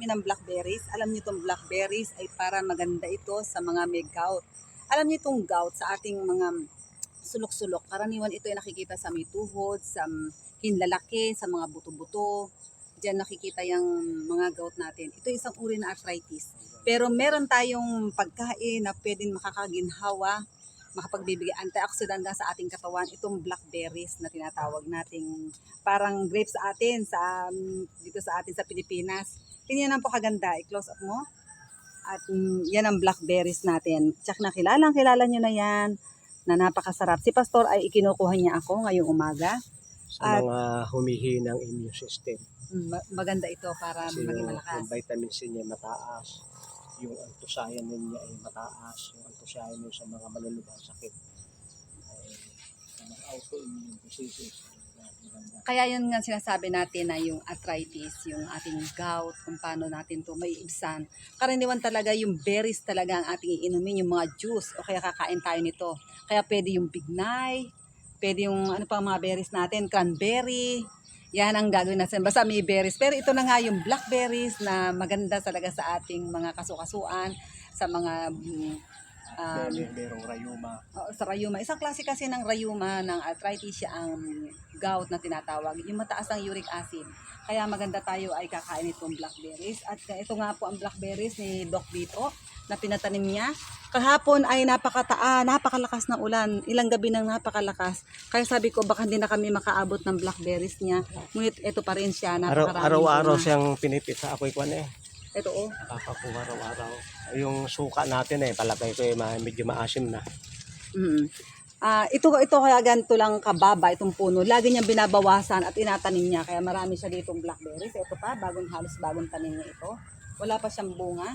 kami ng blackberries. Alam niyo itong blackberries ay para maganda ito sa mga may gout. Alam niyo itong gout sa ating mga sulok-sulok. Karaniwan ito ay nakikita sa may tuhod, sa hinlalaki, sa mga buto-buto. Diyan nakikita yung mga gout natin. Ito isang uri na arthritis. Pero meron tayong pagkain na pwedeng makakaginhawa, makapagbibigay antioxidant sa ating katawan, itong blackberries na tinatawag nating parang grapes sa atin, dito sa atin sa Pilipinas. Tingnan po kaganda, i-close up mo. At yan ang blackberries natin. Tsak na kilala nyo na yan, na napakasarap. Si Pastor ay ikinukuha niya ako ngayong umaga. Sa mga humihinang immune system. Maganda ito para Kasi maging malakas. yung vitamin C niya mataas, yung anthocyanin niya ay mataas, yung anthocyanin sa mga malulubhang sakit ay mga autoimmune diseases. Kaya yun nga sinasabi natin na yung arthritis, yung ating gout, kung paano natin to may ibsan. Karaniwan talaga yung berries talaga ang ating iinumin, yung mga juice, o kaya kakain tayo nito. Kaya pwede yung bignay, pwede yung ano pa mga berries natin, cranberry, yan ang gagawin natin. Basta may berries. Pero ito na nga yung blackberries na maganda talaga sa ating mga kasukasuan, sa mga merong rayuma. sa rayuma. Isang klase kasi ng rayuma ng arthritis siya ang gout na tinatawag. Yung mataas ang uric acid. Kaya maganda tayo ay kakain itong blackberries. At ito nga po ang blackberries ni Doc Vito na pinatanim niya. Kahapon ay napakalakas ng ulan. Ilang gabi nang napakalakas. Kaya sabi ko baka hindi na kami makaabot ng blackberries niya. Ngunit ito pa rin siya. Araw-araw siyang pinipita. Ako'y kuwan eh. Ito oh. Nakakakuha araw-araw. Yung suka natin eh, palagay ko eh, medyo maasim na. Ito kaya ganito lang kababa itong puno. Lagi niyang binabawasan at inatanim niya. Kaya marami siya ditong blackberries. Ito pa, halos bagong tanim niya ito. Wala pa siyang bunga.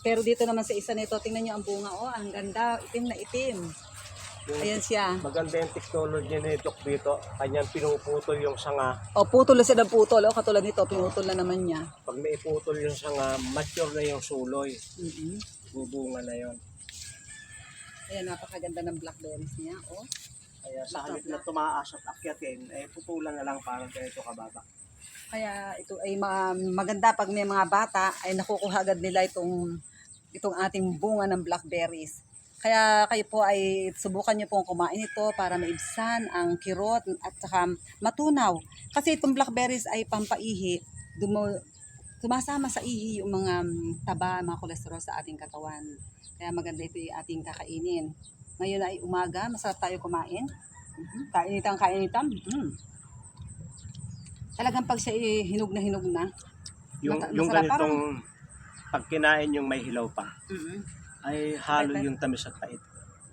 Pero dito naman sa isa nito, tingnan niyo ang bunga. Oh, ang ganda, itim na itim. Ayan siya. Maganda yung technology ni Doc dito. Kanyang pinuputol yung sanga. O, putol na siya ng putol. O, katulad nito, pinutol na naman niya. Pag naiputol yung sanga, mature na yung suloy. Bubunga na yon. Ayan, napakaganda ng blackberries niya. O. Kaya sa halip na tumaas at akyatin, eh putulan na lang para ganito kababa. Kaya ito ay maganda pag may mga bata ay nakukuha agad nila itong ating bunga ng blackberries. Kaya kayo po ay subukan nyo pong kumain ito para maibsan ang kirot at saka matunaw. Kasi itong blackberries ay pampaihi, sumasama sa ihi yung mga taba, mga kolesterol sa ating katawan. Kaya maganda ito yung ating kakainin. Ngayon ay umaga, masarap tayo kumain. Kainitan. Talagang pag siya hinog na. Yung ganitong pag kinain yung may hilaw pa, ay halo yung tamis at pait.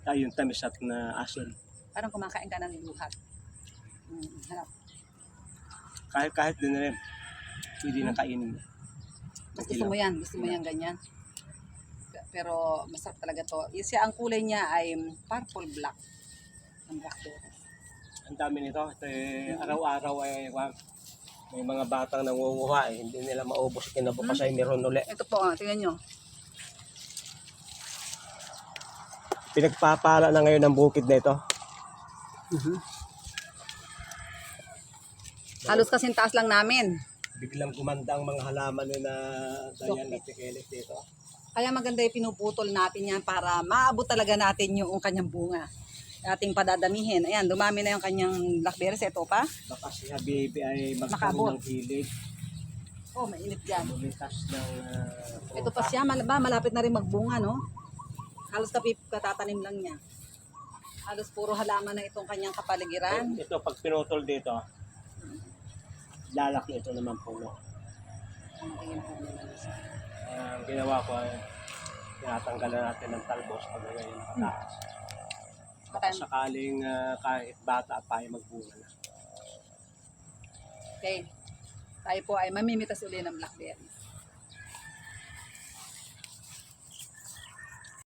Ay yung tamis at na asin. Parang kumakain ka ng luhat. Harap. Kahit din rin, hindi na kainin. Gusto mo yan ganyan. Pero masarap talaga to. Ang kulay niya ay purple black. Ang blackberries. Ang dami nito. Ito araw-araw ay may mga batang nangunguha eh. Hindi nila maubos. Kinabukas ay meron ulit. Ito po, tingnan nyo. Pinagpapala na ngayon ang bukid na ito. Halos kasing taas lang namin. Biglang gumanda ang mga halaman na Dayan at Tikilit dito. Kaya maganda yung pinuputol natin yan para maabot talaga natin yung kanyang bunga. Ating padadamihin. Ayan, dumami na yung kanyang blackberries. Ito pa. Baka si Habibi ay Makabot. magkaroon ng hilig. Oh, mainit dyan. Bumitas ng Ito pa siya, malapit na rin magbunga, no? Halos katatanim lang niya. Halos puro halaman na itong kanyang kapaligiran. Ito, pag pinutol dito, lalaki ito naman puno. Ayan po naman siya. Ang ginawa ko ay tinatanggalan natin ng talbos pag ngayon pataas. Baka sakaling kahit bata pa ay magbunga na. Okay. Tayo po ay mamimitas uli ng blackberries.